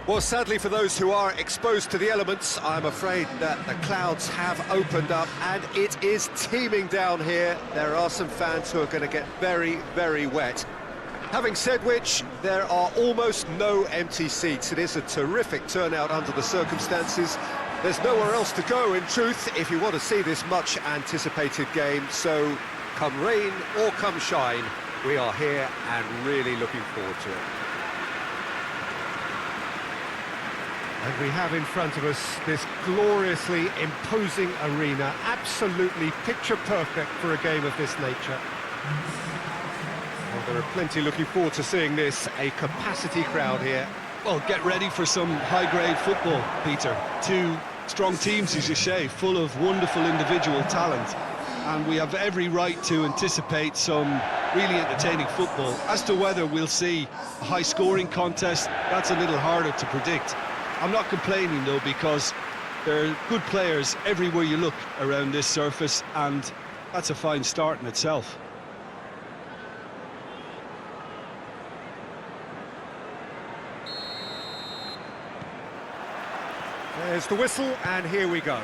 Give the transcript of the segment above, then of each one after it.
Well, sadly for those who are exposed to the elements, I'm afraid that the clouds have opened up and it is teeming down here. There are some fans who are going to get very, very wet. Having said which, there are almost no empty seats. It is a terrific turnout under the circumstances. There's nowhere else to go, in truth, if you want to see this much-anticipated game. So, come rain or come shine, we are here and really looking forward to it. And we have in front of us this gloriously imposing arena, absolutely picture-perfect for a game of this nature. Well, there are plenty looking forward to seeing this, a capacity crowd here. Well, get ready for some high-grade football, Peter. Two strong teams, as you say, full of wonderful individual talent. And we have every right to anticipate some really entertaining football. As to whether we'll see a high-scoring contest, that's a little harder to predict. I'm not complaining, though, because there are good players everywhere you look around this surface, and that's a fine start in itself. There's the whistle, and here we go.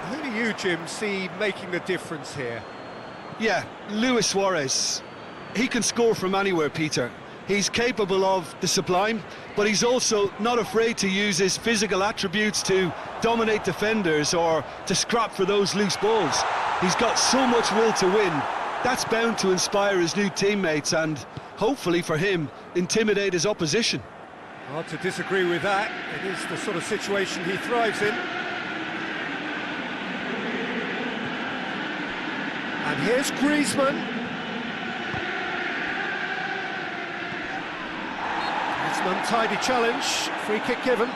Who do you, Jim, see making the difference here? Yeah, Luis Suarez. He can score from anywhere, Peter. He's capable of the sublime, but he's also not afraid to use his physical attributes to dominate defenders or to scrap for those loose balls. He's got so much will to win. That's bound to inspire his new teammates and, hopefully for him, intimidate his opposition. Hard to disagree with that. It is the sort of situation he thrives in. And here's Griezmann. It's an untidy challenge, free kick given.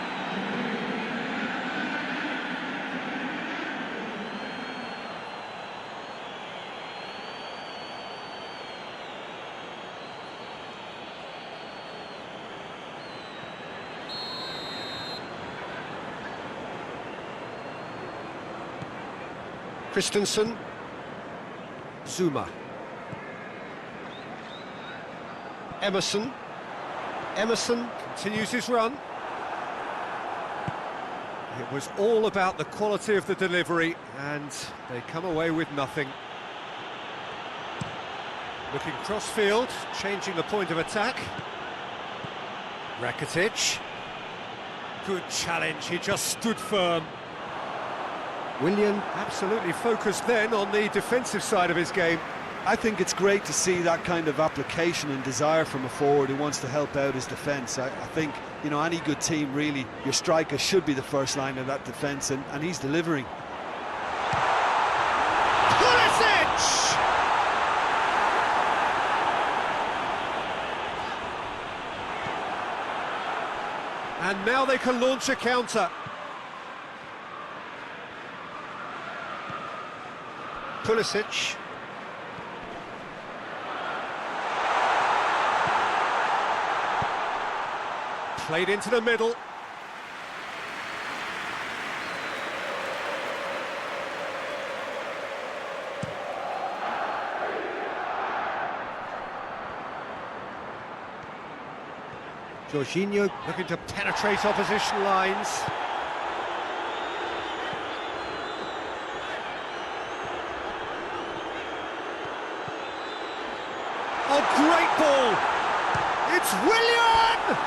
Christensen. Zuma. Emerson. Emerson continues his run. It was all about the quality of the delivery, and they come away with nothing. Looking cross-field, changing the point of attack. Rakitic. Good challenge, he just stood firm. Willian absolutely focused then on the defensive side of his game. I think it's great to see that kind of application and desire from a forward who wants to help out his defence. I think, you know, any good team, really, your striker should be the first line of that defence, and he's delivering. Pulisic! And now they can launch a counter. Pulisic. Played into the middle. Jorginho looking to penetrate opposition lines. Oh, great ball! It's Willian!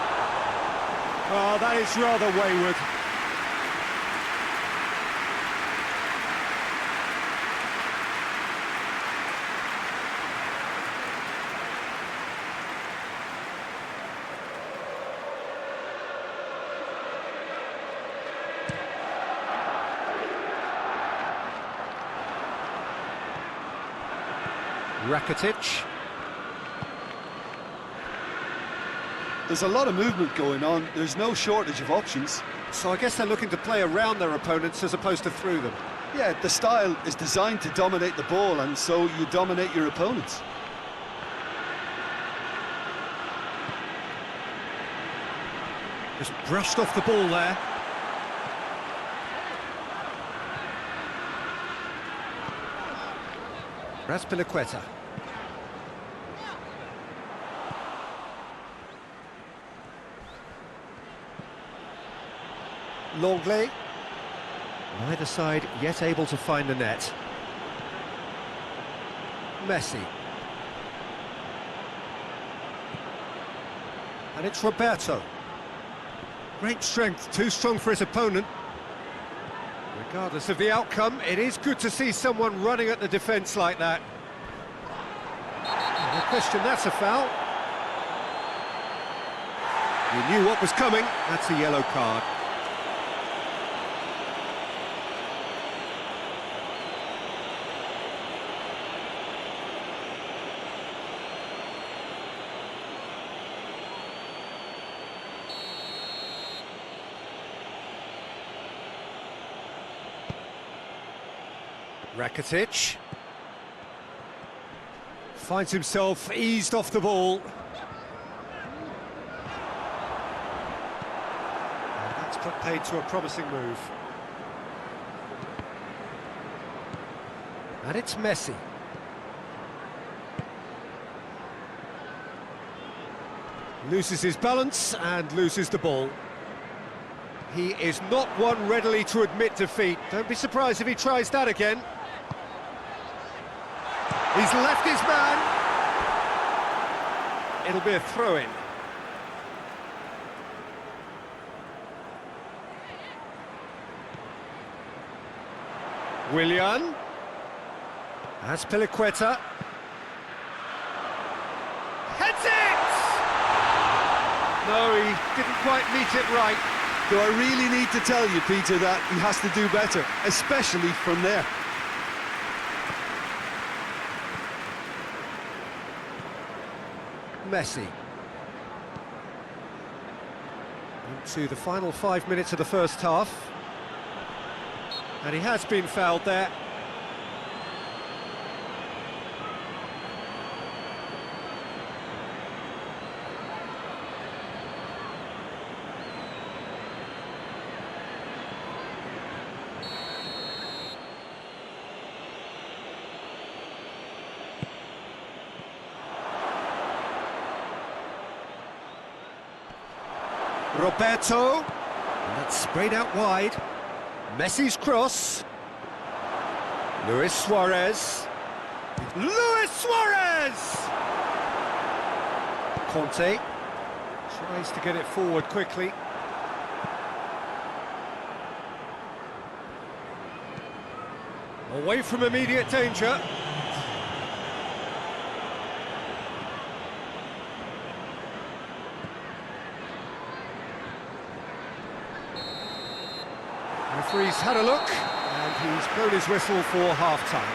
Oh, that is rather wayward. Rakitic. There's a lot of movement going on. There's no shortage of options. So I guess they're looking to play around their opponents as opposed to through them. Yeah, the style is designed to dominate the ball, and so you dominate your opponents. Just brushed off the ball there. Raspilicueta. Longley. Neither side yet able to find the net. Messi. And it's Roberto. Great strength, too strong for his opponent. Regardless of the outcome, it is good to see someone running at the defence like that. No question, that's a foul. He knew what was coming, that's a yellow card. Rakitic finds himself eased off the ball. And that's put paid to a promising move. And it's Messi. Loses his balance and loses the ball. He is not one readily to admit defeat. Don't be surprised if he tries that again. He's left his man. It'll be a throw-in. Willian. As Piliqueta. Heads it! No, he didn't quite meet it right. Do I really need to tell you, Peter, that he has to do better, especially from there? Messi. Into the final 5 minutes of the first half. And he has been fouled there. Roberto, and that's sprayed out wide. Messi's cross. Luis Suarez. Luis Suarez! Conte tries to get it forward quickly. Away from immediate danger. Referee's had a look, and he's blown his whistle for half-time.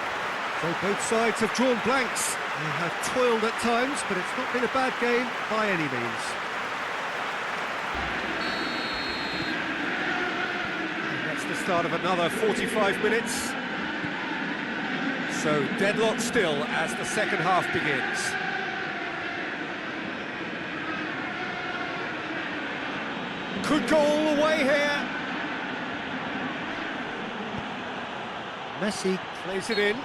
So both sides have drawn blanks. They have toiled at times, but it's not been a bad game by any means. And that's the start of another 45 minutes. So deadlock still as the second half begins. Could go all the way here. Messi plays it in.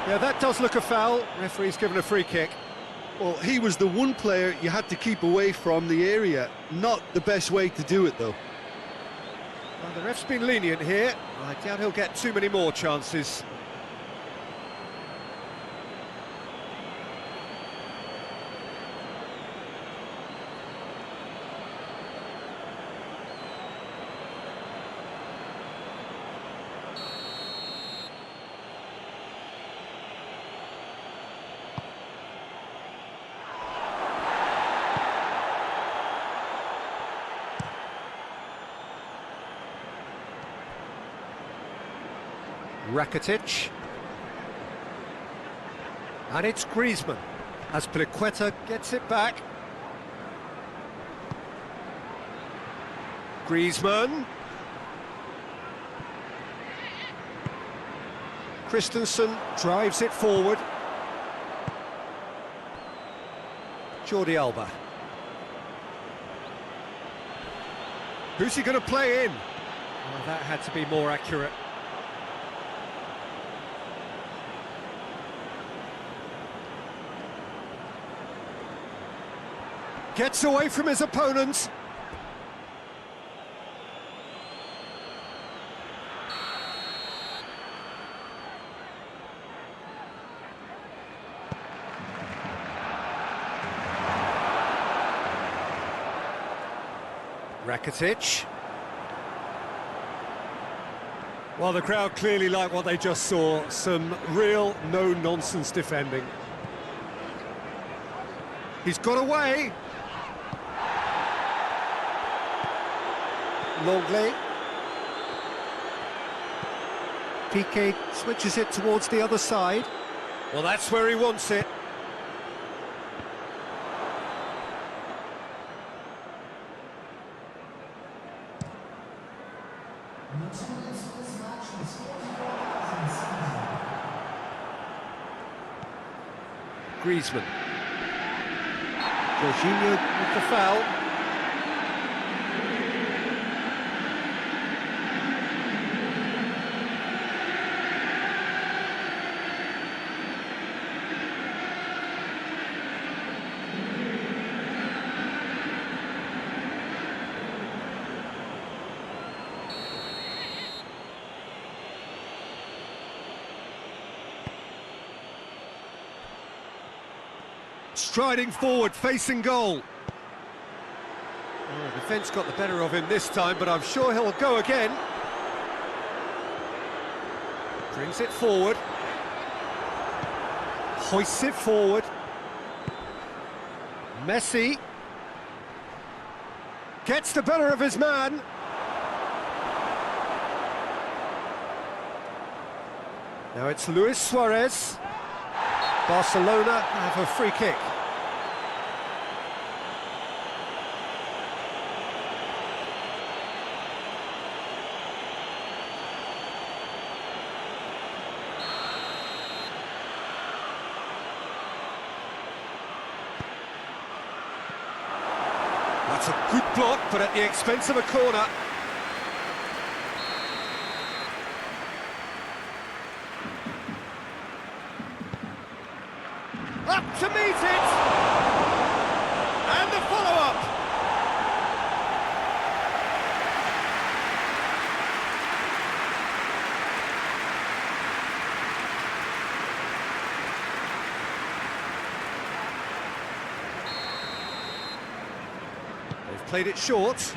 Yeah, that does look a foul. Referee's given a free kick. Well, he was the one player you had to keep away from the area. Not the best way to do it, though. Well, the ref's been lenient here. I doubt he'll get too many more chances. Rakitic. And it's Griezmann as Piliqueta gets it back. Griezmann. Christensen drives it forward. Jordi Alba. Who's he going to play in? Well, that had to be more accurate. Gets away from his opponent. Rakitic. Well, the crowd clearly like what they just saw. Some real no-nonsense defending. He's got away. Longley. Piqué switches it towards the other side. Well, that's where he wants it. Griezmann. Jorginho with the foul. Striding forward, facing goal. Oh, the defence got the better of him this time, but I'm sure he'll go again. Brings it forward. Hoists it forward. Messi. Gets the better of his man. Now it's Luis Suarez. Barcelona have a free kick. That's a good block, but at the expense of a corner. Up to meet it! And the follow-up! They've played it short.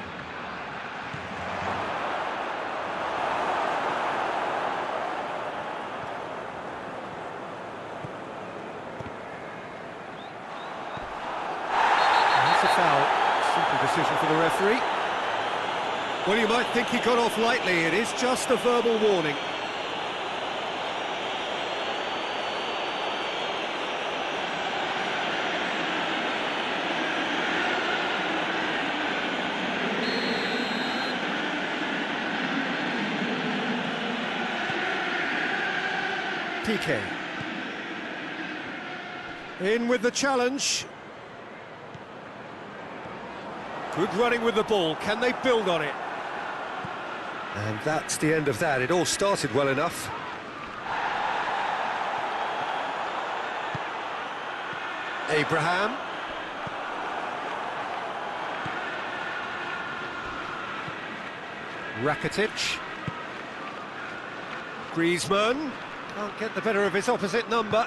Decision for the referee. Well, you might think he got off lightly. It is just a verbal warning. Piqué. In with the challenge. Good running with the ball. Can they build on it? And that's the end of that. It all started well enough. Abraham. Rakitic. Griezmann. Can't get the better of his opposite number.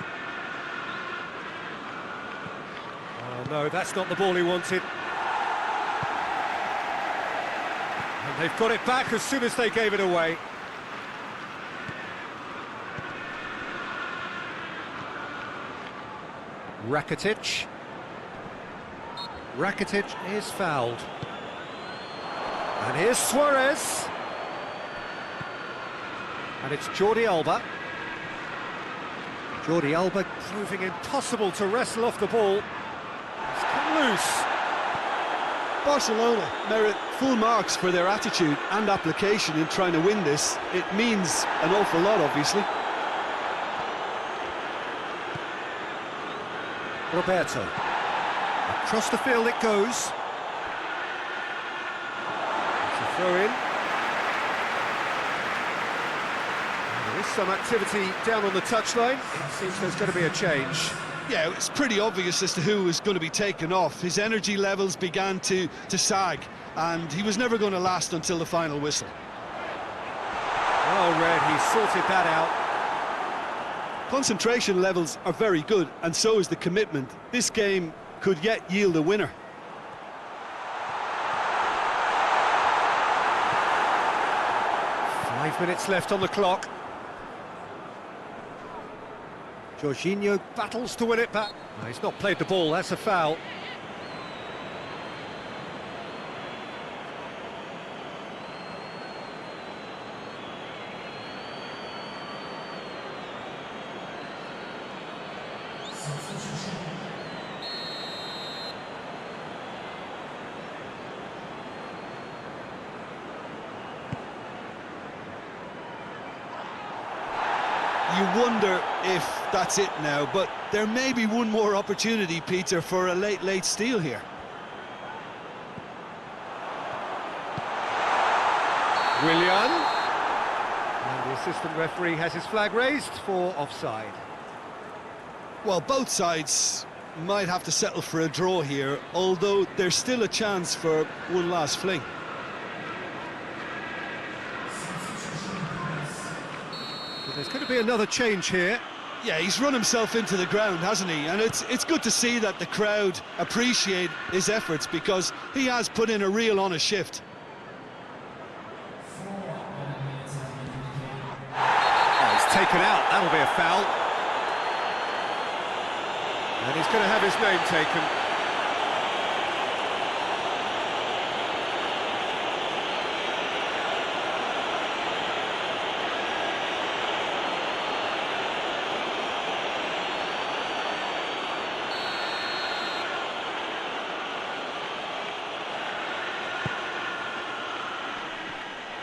Oh no, that's not the ball he wanted. And they've got it back as soon as they gave it away. Rakitic. Rakitic is fouled. And here's Suarez. And it's Jordi Alba. Jordi Alba proving impossible to wrestle off the ball. It's come loose. Barcelona merit full marks for their attitude and application in trying to win this. It means an awful lot, obviously. Roberto. Across the field it goes. It's a throw in. There is some activity down on the touchline. It seems there's going to be a change. Yeah, it's pretty obvious as to who was going to be taken off. His energy levels began to sag, and he was never going to last until the final whistle. Well read, he sorted that out. Concentration levels are very good, and so is the commitment. This game could yet yield a winner. 5 minutes left on the clock. Jorginho battles to win it back. No, he's not played the ball, that's a foul. You wonder if that's it now, but there may be one more opportunity, Peter, for a late steal here. Willian. And the assistant referee has his flag raised for offside. Well, both sides might have to settle for a draw here, although there's still a chance for one last fling. There's going to be another change here. Yeah, he's run himself into the ground, hasn't he? And it's good to see that the crowd appreciate his efforts, because he has put in a real honest shift. Oh, he's taken out, that'll be a foul. And he's going to have his name taken.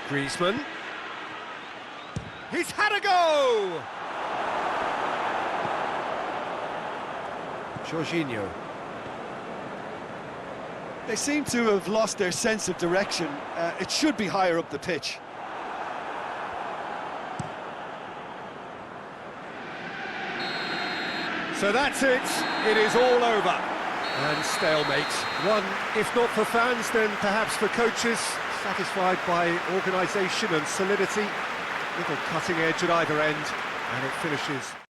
Griezmann. He's had a go! Jorginho. They seem to have lost their sense of direction. It should be higher up the pitch. So that's it. It is all over. And stalemate. One, if not for fans, then perhaps for coaches, satisfied by organisation and solidity. Little cutting edge at either end, and it finishes